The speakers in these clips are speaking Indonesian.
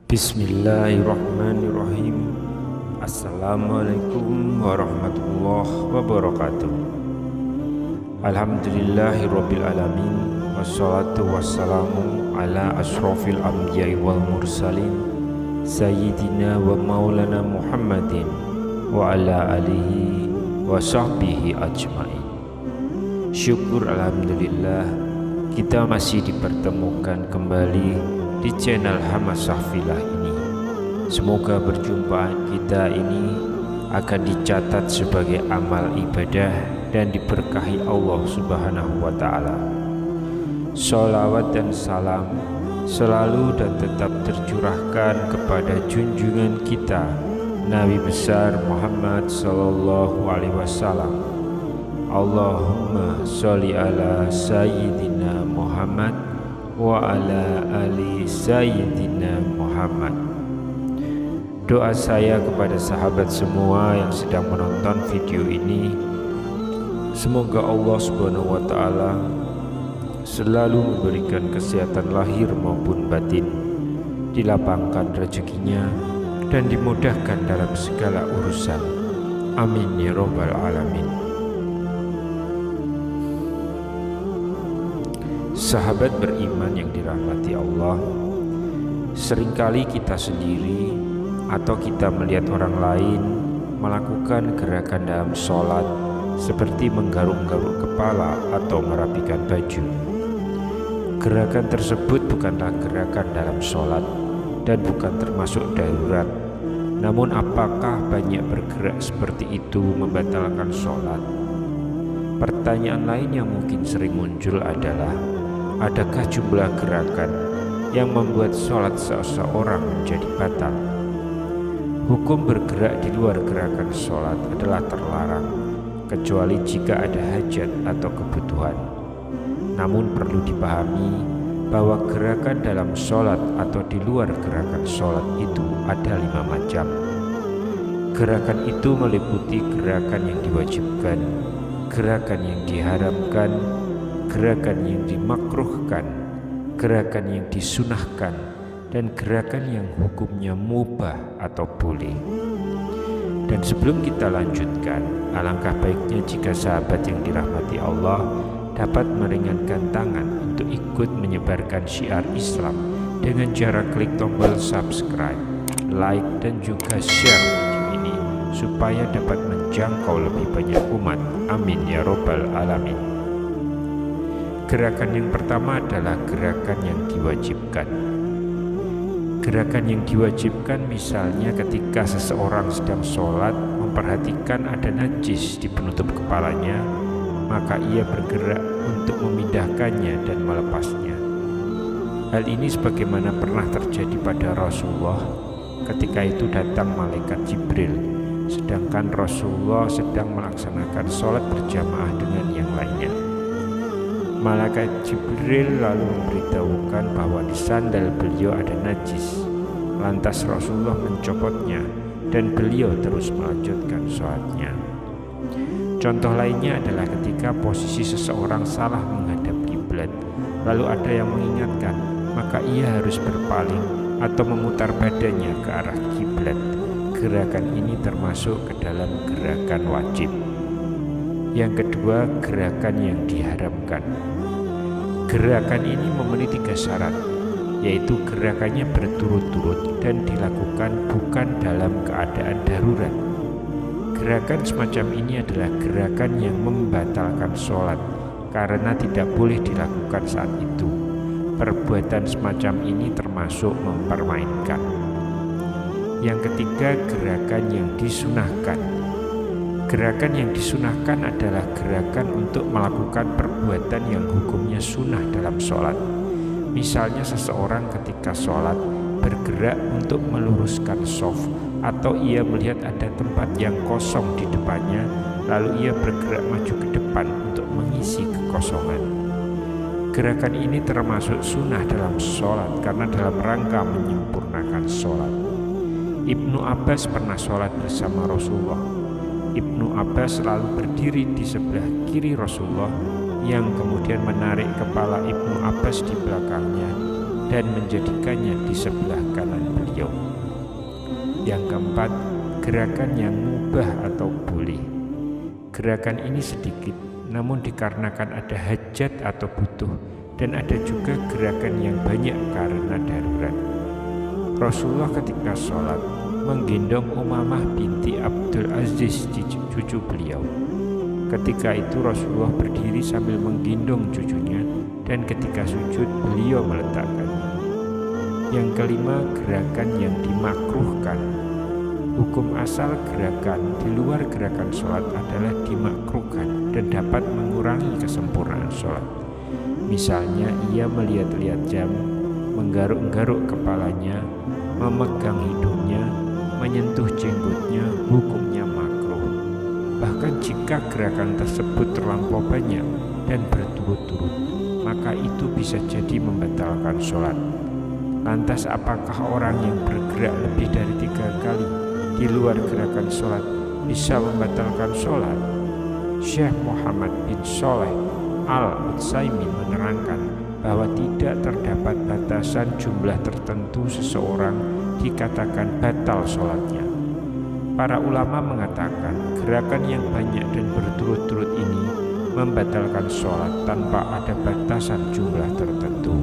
Bismillahirrahmanirrahim. Assalamualaikum warahmatullahi wabarakatuh. Alhamdulillahirabbil alamin, wassalatu wassalamu ala asyrofil anbiya'i wal mursalin, sayyidina wa maulana Muhammadin wa ala alihi wa sahbihi ajmain. Syukur alhamdulillah kita masih dipertemukan kembali di channel Hamasah Filah ini. Semoga perjumpaan kita ini akan dicatat sebagai amal ibadah dan diberkahi Allah Subhanahu wa ta'ala. Sholawat dan salam selalu dan tetap tercurahkan kepada junjungan kita Nabi besar Muhammad sallallahu alaihi wasallam. Allahumma sholli ala sayyidina Muhammad wa ala ali sayyidina Muhammad. Doa saya kepada sahabat semua yang sedang menonton video ini, semoga Allah Subhanahu wa ta'ala selalu memberikan kesehatan lahir maupun batin, dilapangkan rezekinya dan dimudahkan dalam segala urusan. Amin ya rabbal alamin. Sahabat beriman yang dirahmati Allah, seringkali kita sendiri atau kita melihat orang lain melakukan gerakan dalam sholat seperti menggaruk-garuk kepala atau merapikan baju. Gerakan tersebut bukanlah gerakan dalam sholat dan bukan termasuk darurat. Namun apakah banyak bergerak seperti itu membatalkan sholat? Pertanyaan lain yang mungkin sering muncul adalah, adakah jumlah gerakan yang membuat sholat seseorang menjadi batal? Hukum bergerak di luar gerakan sholat adalah terlarang, kecuali jika ada hajat atau kebutuhan. Namun perlu dipahami bahwa gerakan dalam sholat atau di luar gerakan sholat itu ada 5 macam. Gerakan itu meliputi gerakan yang diwajibkan, gerakan yang diharamkan, gerakan yang dimakruhkan, gerakan yang disunahkan, dan gerakan yang hukumnya mubah atau boleh. Dan sebelum kita lanjutkan, alangkah baiknya jika sahabat yang dirahmati Allah dapat meringankan tangan untuk ikut menyebarkan syiar Islam dengan cara klik tombol subscribe, like, dan juga share video ini supaya dapat menjangkau lebih banyak umat. Amin ya rabbal alamin. Gerakan yang pertama adalah gerakan yang diwajibkan. Gerakan yang diwajibkan misalnya ketika seseorang sedang sholat memperhatikan ada najis di penutup kepalanya, maka ia bergerak untuk memindahkannya dan melepasnya. Hal ini sebagaimana pernah terjadi pada Rasulullah ketika itu datang malaikat Jibril, sedangkan Rasulullah sedang melaksanakan sholat berjamaah dengan yang lainnya. Malaikat Jibril lalu memberitahukan bahwa di sandal beliau ada najis. Lantas Rasulullah mencopotnya dan beliau terus melanjutkan sholatnya. Contoh lainnya adalah ketika posisi seseorang salah menghadap kiblat, lalu ada yang mengingatkan, maka ia harus berpaling atau memutar badannya ke arah kiblat. Gerakan ini termasuk ke dalam gerakan wajib. Yang kedua, gerakan yang diharamkan. Gerakan ini memenuhi 3 syarat, yaitu gerakannya berturut-turut dan dilakukan bukan dalam keadaan darurat. Gerakan semacam ini adalah gerakan yang membatalkan sholat karena tidak boleh dilakukan saat itu. Perbuatan semacam ini termasuk mempermainkan. Yang ketiga, gerakan yang disunahkan. Gerakan yang disunahkan adalah gerakan untuk melakukan perbuatan yang hukumnya sunnah dalam sholat. Misalnya seseorang ketika sholat bergerak untuk meluruskan shaf, atau ia melihat ada tempat yang kosong di depannya, lalu ia bergerak maju ke depan untuk mengisi kekosongan. Gerakan ini termasuk sunnah dalam sholat karena dalam rangka menyempurnakan sholat. Ibnu Abbas pernah sholat bersama Rasulullah. Ibnu Abbas selalu berdiri di sebelah kiri Rasulullah, yang kemudian menarik kepala Ibnu Abbas di belakangnya dan menjadikannya di sebelah kanan beliau. Yang keempat, gerakan yang mubah atau boleh. Gerakan ini sedikit, namun dikarenakan ada hajat atau butuh, dan ada juga gerakan yang banyak karena darurat. Rasulullah ketika sholat menggendong Umamah binti Abdul Aziz, cucu beliau. Ketika itu Rasulullah berdiri sambil menggendong cucunya, dan ketika sujud beliau meletakkannya. Yang kelima, gerakan yang dimakruhkan. Hukum asal gerakan di luar gerakan sholat adalah dimakruhkan dan dapat mengurangi kesempurnaan sholat. Misalnya ia melihat-lihat jam, menggaruk-garuk kepalanya, memegang hidungnya, menyentuh jenggotnya, hukumnya makruh. Bahkan jika gerakan tersebut terlampau banyak dan berturut-turut, maka itu bisa jadi membatalkan sholat. Lantas apakah orang yang bergerak lebih dari 3 kali di luar gerakan sholat bisa membatalkan sholat? Syekh Muhammad bin Shalih Al-Utsaimin menerangkan bahwa tidak terdapat batasan jumlah tertentu seseorang dikatakan batal sholatnya. Para ulama mengatakan gerakan yang banyak dan berturut-turut ini membatalkan sholat tanpa ada batasan jumlah tertentu.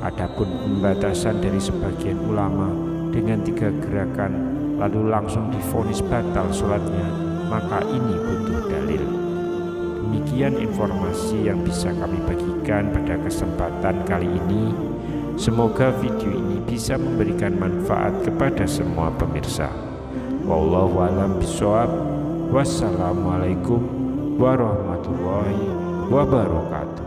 Adapun pembatasan dari sebagian ulama dengan 3 gerakan lalu langsung divonis batal sholatnya, maka ini butuh dalil. Demikian informasi yang bisa kami bagikan pada kesempatan kali ini. Semoga video ini bisa memberikan manfaat kepada semua pemirsa. Wallahu a'lam bishawab. Wassalamualaikum warahmatullahi wabarakatuh.